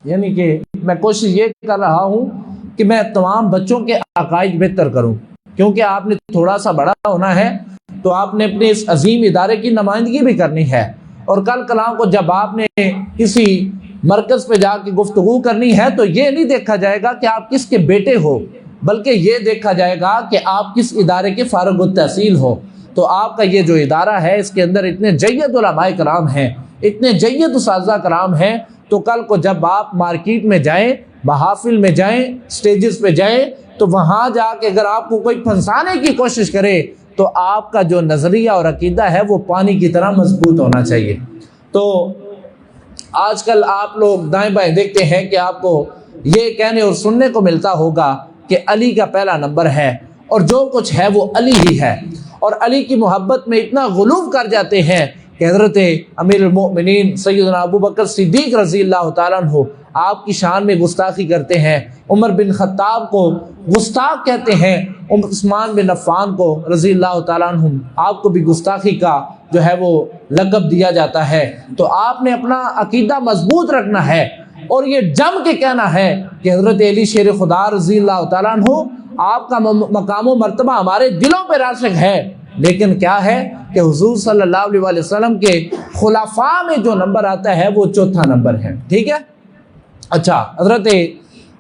यानी कि मैं कोशिश ये कर रहा हूँ कि मैं तमाम बच्चों के अकाइद बेहतर करूँ, क्योंकि आपने थोड़ा सा बड़ा होना है तो आपने अपने इस अजीम इदारे की नुमाइंदगी भी करनी है। और कल कलाम को जब आपने किसी मरकज़ पे जाके गुफ्तगू करनी है तो ये नहीं देखा जाएगा कि आप किसके बेटे हो, बल्कि ये देखा जाएगा कि आप किस इदारे के फारुग तहसील हो। तो आपका ये जो इदारा है इसके अंदर इतने जय्यद उलमाए कराम हैं, इतने जय्यद उस्ताज़ा कराम हैं, तो कल को जब आप मार्केट में जाएं, महाफिल में जाएं, स्टेजेस पे जाएं, तो वहाँ जाके अगर आपको कोई फंसाने की कोशिश करे तो आपका जो नज़रिया और अकीदा है वो पानी की तरह मजबूत होना चाहिए। तो आजकल आप लोग दाएं बाएं देखते हैं कि आपको ये कहने और सुनने को मिलता होगा कि अली का पहला नंबर है और जो कुछ है वो अली ही है, और अली की मोहब्बत में इतना गुलूब कर जाते हैं कि हज़रत अमीरुल मोमिनीन सैयदना अबू बकर सिद्दीक़ रज़ी अल्लाह तआला अन्हु आपकी शान में गुस्ताखी करते हैं, उमर बिन ख़त्ताब को गुस्ताख कहते हैं, उस्मान बिन अफ़्फ़ान को रज़ी अल्लाह तआला अन्हु आपको भी गुस्ताखी का जो है वो लक़ब दिया जाता है। तो आपने अपना अकीदा मजबूत रखना है और ये जम के कहना है कि हज़रत अली शेर खुदा रज़ी अल्लाह तआला अन्हु आपका मकाम व मर्तबा हमारे दिलों पर राशिक है। लेकिन क्या है कि हुज़ूर सल्लल्लाहु अलैहि वसल्लम के खुलाफा में जो नंबर आता है वो चौथा नंबर है। ठीक है। अच्छा, हज़रत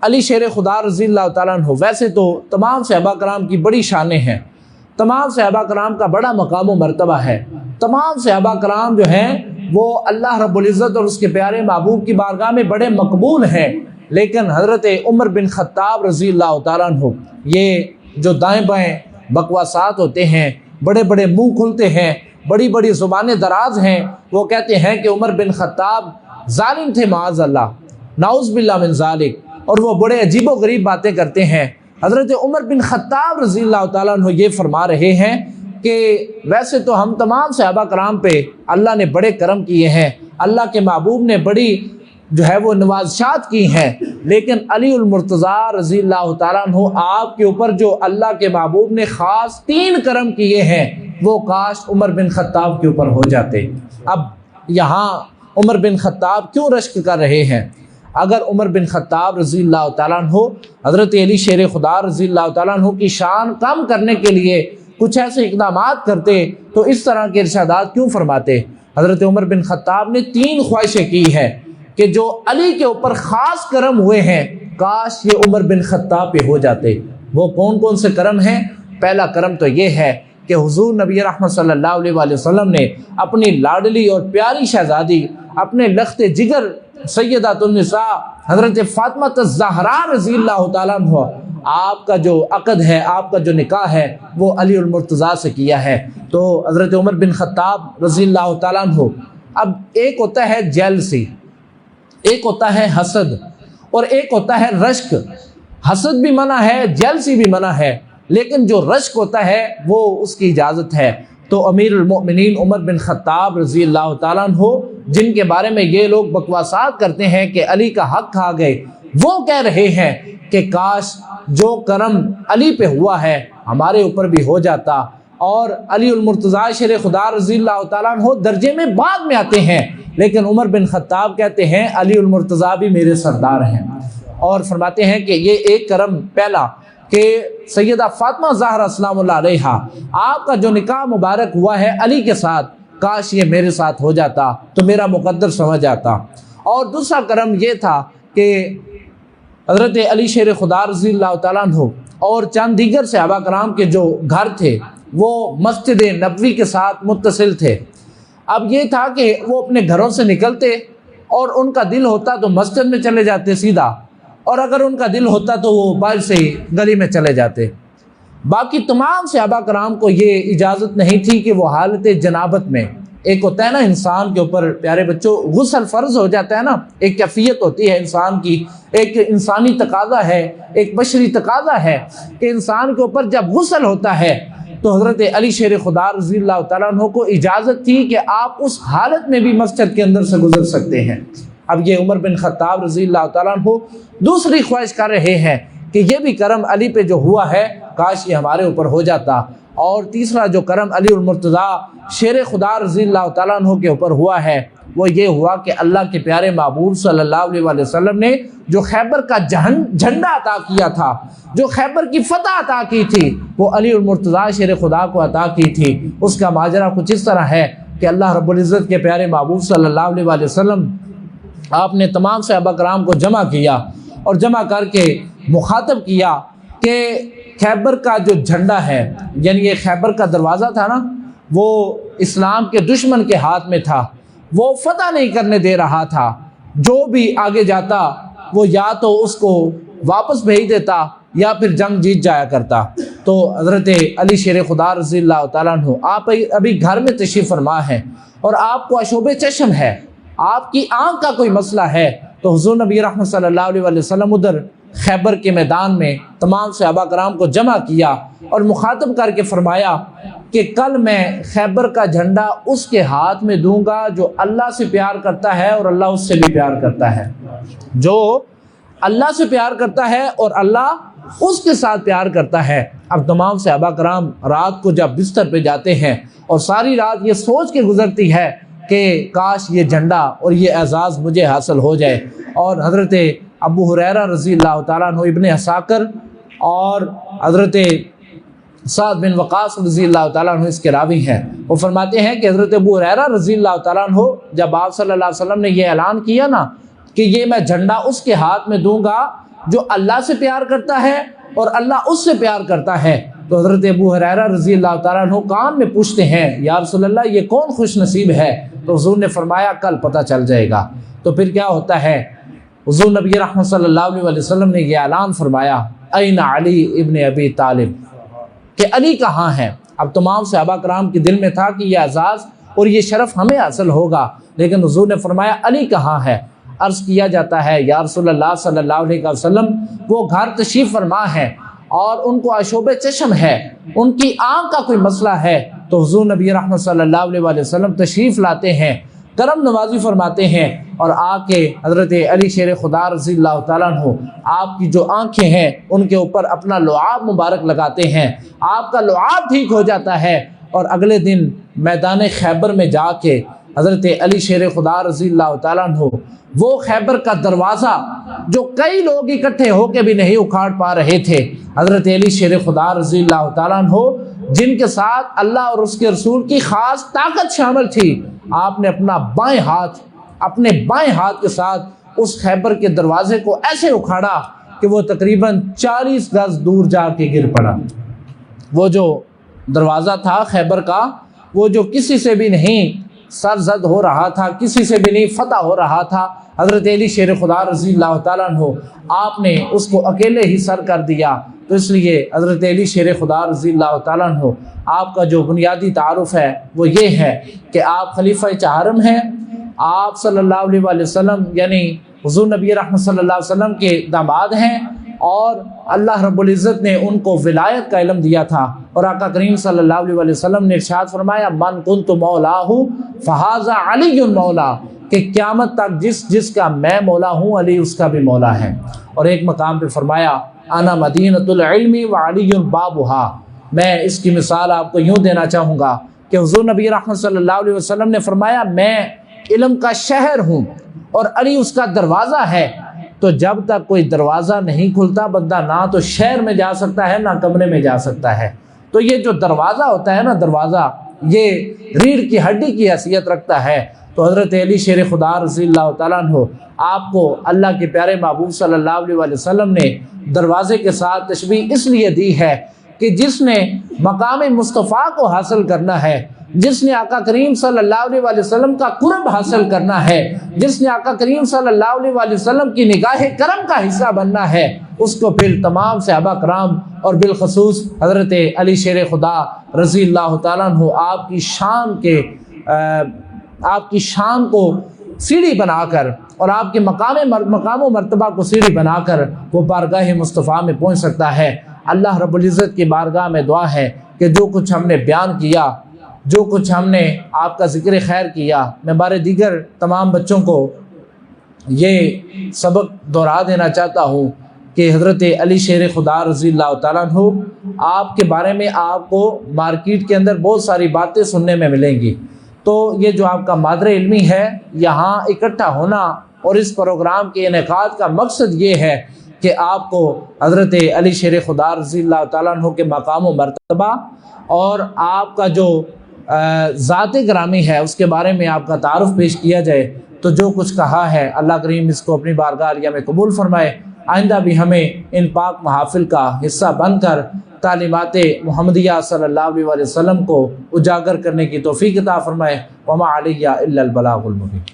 अली शेर खुदा रज़ी अल्लाह तआला अन्हु, वैसे तो तमाम सहाबा कराम की बड़ी शानें हैं, तमाम सहाबा कराम का बड़ा मकाम व मर्तबा है, तमाम सहाबा कराम जो हैं वो अल्लाह रब्बुल इज़्ज़त और उसके प्यारे महबूब की बारगाह में बड़े मकबूल हैं। लेकिन हज़रत उमर बिन ख़त्ताब रज़ी अल्लाह तआला अन्हु, ये जो दाएँ बाएँ बकवासात होते हैं, बड़े बड़े मुँह खुलते हैं, बड़ी बड़ी ज़ुबानें दराज हैं, वो कहते हैं कि उमर बिन ख़त्ताब ज़ालिम थे माज़ अल्लाह, नाउज़ बिल्लाह मिन ज़ालिक, और वो बड़े अजीबो गरीब बातें करते हैं। हज़रत उमर बिन ख़त्ताब रज़ी अल्लाह तआला अन्हु ये फरमा रहे हैं कि वैसे तो हम तमाम सहाबा कराम पे अल्लाह ने बड़े करम किए हैं, अल्लाह के महबूब ने बड़ी जो है वो नवाज़शात की हैं, लेकिन अली उल मुर्तज़ा रज़ी अल्लाह तआला अन्हु आपके ऊपर जो अल्लाह के महबूब ने ख़ास 3 करम किए हैं वो काश उमर बिन ख़त्ताब के ऊपर हो जाते। अब यहाँ उमर बिन ख़त्ताब क्यों रश्क कर रहे हैं? अगर उमर बिन ख़त्ताब रज़ी अल्लाह तआला अन्हु हज़रत अली शेर खुदा रज़ी अल्लाह तआला अन्हु की शान कम करने के लिए कुछ ऐसे इक़दामात करते तो इस तरह के इरशादात क्यों फरमाते? हज़रत उमर बिन ख़त्ताब ने 3 ख्वाहिशें की हैं कि जो अली के ऊपर ख़ास करम हुए हैं काश ये उमर बिन ख़त्ताब पे हो जाते। वो कौन कौन से करम हैं? पहला करम तो ये है कि हुज़ूर नबी रहमत सल्लल्लाहु अलैहि वसल्लम ने अपनी लाडली और प्यारी शहज़ादी, अपने लख्ते जिगर सैयदातुन निसा हज़रत फ़ातिमा ज़हरा रज़ी अल्लाह तआला अन्हा, आपका जो अक़द है, आपका जो निकाह है वो अली उल मुर्तज़ा से किया है। तो हज़रत उमर बिन ख़त्ताब रज़ी अल्लाह तआला अन्हु, अब एक होता है जेलसी, एक होता है हसद और एक होता है रश्क। हसद भी मना है, जेलसी भी मना है, लेकिन जो रश्क होता है वो उसकी इजाज़त है। तो अमीरुल मोमिनीन उमर बिन ख़त्ताब रज़ी अल्लाह तआला अन्हु, जिनके बारे में ये लोग बकवासात करते हैं कि अली का हक खा गए, वो कह रहे हैं कि काश जो करम अली पे हुआ है हमारे ऊपर भी हो जाता। और अली उल मुर्तज़ा शेर खुदा रज़ी अल्लाह तआला अन्हु दर्जे में बाद में आते हैं, लेकिन उमर बिन ख़त्ताब कहते हैं अली उल मुर्तज़ा भी मेरे सरदार हैं। और फरमाते हैं कि ये एक करम पहला कि सैयदा फ़ातिमा ज़हरा सलामुल्लाह अलैहा, आपका जो निकाह मुबारक हुआ है अली के साथ, काश ये मेरे साथ हो जाता तो मेरा मुक़द्दर समझ आता। और दूसरा करम ये था कि हज़रत अली शेर खुदा रज़ी अल्लाह तआला अन्हु और चंद दीगर सहाबा कराम के जो घर थे वो मस्जिद नबवी के साथ मुत्तसिल थे। अब ये था कि वो अपने घरों से निकलते और उनका दिल होता तो मस्जिद में चले जाते सीधा, और अगर उनका दिल होता तो वो बाहर से गली में चले जाते। बाकी तमाम सहाबा कराम को ये इजाज़त नहीं थी कि वो हालत जनाबत में, एक होता है ना इंसान के ऊपर प्यारे बच्चों गुस्ल फ़र्ज हो जाता है ना, एक कैफियत होती है इंसान की, एक इंसानी तकाज़ा है, एक बशरी तकाज़ा है कि इंसान के ऊपर जब गुस्ल होता है तो हज़रत अली शेर खुदा रज़ी अल्लाह तआला अन्हु को इजाज़त थी कि आप उस हालत में भी मस्जिद के अंदर से गुजर सकते हैं। अब ये उमर बिन ख़त्ताब रज़ी अल्लाह तआला अन्हु दूसरी ख्वाहिश कर रहे हैं कि ये भी करम अली पे जो हुआ है काश ये हमारे ऊपर हो जाता। और तीसरा जो करम अली उल मुर्तज़ा शेर खुदा रज़ी अल्लाह तआला अन्हु के ऊपर हुआ है वो ये हुआ कि अल्लाह के प्यारे महबूब सल्लल्लाहु अलैहि वसल्लम ने जो खैबर का झंडा अता किया था, जो खैबर की फतह अता की थी, वो अली और मुर्तज़ा शेर खुदा को अता की थी। उसका माजरा कुछ इस तरह है कि अल्लाह रब्बुल इज़्ज़त के प्यारे महबूब सल्लल्लाहु अलैहि वसल्लम आपने तमाम सहाबा कराम को जमा किया और जमा करके मुखातब किया कि खैबर का जो झंडा है, यानी ये खैबर का दरवाज़ा था ना, वो इस्लाम के दुश्मन के हाथ में था, वो फतह नहीं करने दे रहा था। जो भी आगे जाता वो या तो उसको वापस भेज देता या फिर जंग जीत जाया करता। तो हज़रत अली शेर खुदा रज़ियल्लाहु ताला अन्हु आप अभी घर में तशरीफ़ फरमा है और आपको अशोबे चश्म है, आपकी आँख का कोई मसला है, तो हुज़ूर नबी रहमत सल्लल्लाहु अलैहि वसल्लम उधर खैबर के मैदान में तमाम सहाबा कराम को जमा किया और मुखातब करके फरमाया कि कल मैं खैबर का झंडा उसके हाथ में दूंगा जो अल्लाह से प्यार करता है और अल्लाह उससे भी प्यार करता है। जो अल्लाह से प्यार करता है और अल्लाह उसके साथ प्यार करता है। अब तमाम सहाबा कराम रात को जब बिस्तर पे जाते हैं और सारी रात ये सोच के गुजरती है कि काश ये झंडा और ये एजाज़ मुझे हासिल हो जाए। और हज़रत अबू हुरैरा रज़ियल्लाहु ताला अन्हु इब्ने असाकर और हज़रत साद बिन वक़ास रज़ियल्लाहु ताला अन्हु इसके रावी हैं। वो फरमाते हैं कि हज़रत अबू हुरैरा रज़ियल्लाहु ताला अन्हु जब आप सल्लल्लाहु अलैहि वसल्लम ने यह ऐलान किया ना कि ये मैं झंडा उसके हाथ में दूंगा जो अल्लाह से प्यार करता है और अल्लाह उससे प्यार करता है, तो हज़रत अबू हुरैरा रज़ियल्लाहु ताला अन्हु कान में पूछते हैं, या रसूल अल्लाह ये कौन खुश नसीब है? तो हुज़ूर ने फरमाया कल पता चल जाएगा। तो फिर क्या होता है, हुज़ूर नबी रहमत सल्लल्लाहु अलैहि वसल्लम ने यह ऐलान फरमाया, ऐन अली इब्न अबी तालिब, कि अली कहाँ हैं। अब तमाम सहाबा कराम के दिल में था कि यह एजाज़ और ये शरफ़ हमें हासिल होगा, लेकिन हुज़ूर ने फरमाया अली कहाँ है। अर्ज़ किया जाता है या रसूलल्लाह सल्लल्लाहु अलैहि वसल्लम वो घर तशरीफ़ फरमा है और उनको अशोबे चश्म है, उनकी आँख का कोई मसला है। तो हुज़ूर नबी रहमत सल्लल्लाहु अलैहि वसल्लम तशरीफ़ लाते हैं, करम नवाजी फरमाते हैं और आके हज़रत अली शेर खुदा रज़ियल्लाहु ताला अन्हु आपकी जो आँखें हैं उनके ऊपर अपना लुआब मुबारक लगाते हैं, आपका लुआब ठीक हो जाता है। और अगले दिन मैदान खैबर में जाके हज़रत अली शेर खुदा रज़ियल्लाहु ताला अन्हु वो खैबर का दरवाज़ा जो कई लोग इकट्ठे होके भी नहीं उखाड़ पा रहे थे, हज़रत अली शेर खुदा रज़ियल्लाहु ताला अन्हु जिनके साथ अल्लाह और उसके रसूल की ख़ास ताकत शामिल थी, आपने अपने बाएं हाथ के साथ उस खैबर के दरवाजे को ऐसे उखाड़ा कि वो तकरीबन 40 गज दूर जाके गिर पड़ा। वो जो दरवाज़ा था खैबर का, वो जो किसी से भी नहीं सरजद हो रहा था, किसी से भी नहीं फतह हो रहा था, हज़रत अली शेर खुदा रज़ियल्लाहु ताला अन्हु आपने उसको अकेले ही सर कर दिया। तो इसलिए हज़रत अली शेर खुदा रज़ियल्लाहु ताला अन्हु आपका जो बुनियादी तारुफ़ है वो ये है कि आप खलीफा चाहरम हैं, आप सल्लल्लाहु अलैहि वसल्लम यानी हुज़ूर नबी रहमत सल्लल्लाहु अलैहि वसल्लम के दामाद हैं और अल्लाह रब्बुल इज़्ज़त ने उनको विलायत का इल्म दिया था। और आका करीम सल्लल्लाहु अलैहि वसल्लम ने इरशाद फरमाया, मन कुन्तु मौलाहु फ़हाज़ा अलीयुन मौला, कि क़यामत तक जिसका मैं मौला हूँ अली उसका भी मौला है। और एक मकाम पे फरमाया, अना मदीनतुल इल्मी व अलीयुन बाबुहा। मैं इसकी मिसाल आपको यूँ देना चाहूँगा कि हुज़ूर नबी रहमत सल्लल्लाहु अलैहि वसल्लम ने फरमाया, मैं इल्म का शहर हूँ और अली उसका दरवाज़ा है। तो जब तक कोई दरवाज़ा नहीं खुलता बंदा ना तो शहर में जा सकता है ना कमरे में जा सकता है। तो ये जो दरवाज़ा होता है ना, दरवाज़ा ये रीढ़ की हड्डी की हैसियत रखता है। तो हज़रत अली शेर खुदा रज़ियल्लाहु ताला अन्हु आपको अल्लाह के प्यारे महबूब सल्लल्लाहु अलैहि वसल्लम ने दरवाज़े के साथ तशबीह इसलिए दी है कि जिसने मकाम मुस्तफ़ा को हासिल करना है, जिसने आका करीम सल्लल्लाहु अलैहि वसल्लम का कुर्ब हासिल करना है, जिसने आका करीम सल्लल्लाहु अलैहि वसल्लम की निगाह करम का हिस्सा बनना है, उसको फिर तमाम सहाबा कराम और बिलखसूस हज़रत अली शेर खुदा रज़ियल्लाहु ताला अन्हु आपकी शान को सीढ़ी बनाकर और आपके मकाम मर्तबा को सीढ़ी बनाकर वो बारगाह मुस्तफ़ा में पहुँच सकता है। अल्लाह रब्बुल इज़्ज़त की बारगाह में दुआ है कि जो कुछ हमने बयान किया, जो कुछ हमने आपका ज़िक्र खैर किया, मैं बारे दीगर तमाम बच्चों को ये सबक दोहरा देना चाहता हूँ कि हज़रत अली शेर खुदा रज़ियल्लाहु ताला अन्हु आपके बारे में आपको मार्केट के अंदर बहुत सारी बातें सुनने में मिलेंगी तो ये जो आपका मादर इल्मी है, यहाँ इकट्ठा होना और इस प्रोग्राम के इनेकाद का मकसद ये है कि आपको हज़रत अली शेर खुदा रज़ी अल्लाह तआला अन्हु के मकाम व मर्तबा और आपका जो ज़ात ग्रामी है उसके बारे में आपका तारुफ पेश किया जाए। तो जो कुछ कहा है अल्लाह करीम इसको अपनी बारगाह में कबूल फरमाए। आइंदा भी हमें इन पाक महाफिल का हिस्सा बनकर तालीमात मुहम्मदिया सल्लल्लाहु अलैहि वसल्लम को उजागर करने की तौफीक अता फरमाए। वमा अलैया इल्लल बलागुल मुबीन।